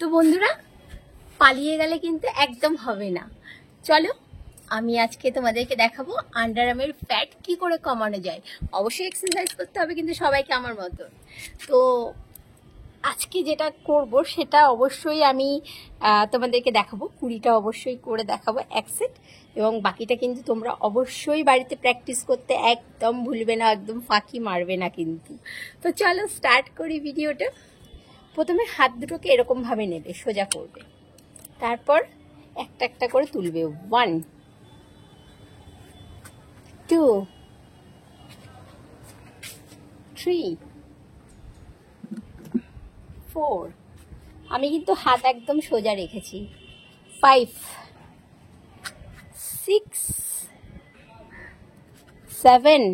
তো বন্ধুরা, পালিয়ে গেলে কিন্তু একদম হবে না। চলো, আমি আজকে তোমাদেরকে দেখাবো আন্ডার আর্মের ফ্যাট কি করে কমানো যায়। অবশ্যই এক্সারসাইজ করতে হবে কিন্তু সবাইকে আমার মতো। তো আজকে যেটা করব সেটা অবশ্যই আমি তোমাদেরকে দেখাবো, 20টা অবশ্যই করে দেখাবো এক সেট, এবং বাকিটা কিন্তু তোমরা অবশ্যই বাড়িতে প্র্যাকটিস করতে একদম ভুলবে না, একদম ফাঁকি মারবে না কিন্তু। তো চলো স্টার্ট করি ভিডিওটা। প্রথমে হাত দুটোকে এরকমভাবে নেবে, সোজা করবে, তারপর একটা একটা করে তুলবে। 1 2 3 4, আমি কিন্তু হাত একদম সোজা রেখেছি। 5 6 7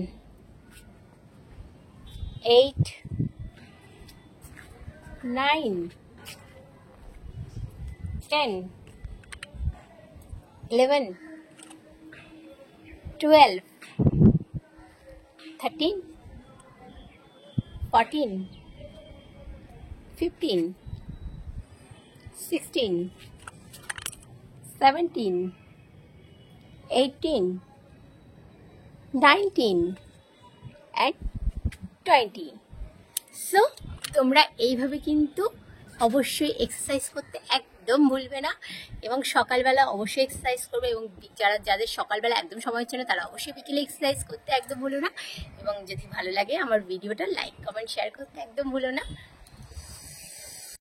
8 9 10 11 12 13 14 15 16 17 18 19 and 20। সো তোমরা এইভাবে কিন্তু অবশ্যই এক্সারসাইজ করতে একদম ভুলবে না, এবং সকালবেলা অবশ্যই এক্সারসাইজ করবে, এবং যাদের সকালবেলা একদম সময় হচ্ছে না তারা অবশ্যই বিকেলে এক্সারসাইজ করতে একদম ভুলো না। এবং যদি ভালো লাগে আমার ভিডিওটা লাইক কমেন্ট শেয়ার করতে একদম ভুলো না।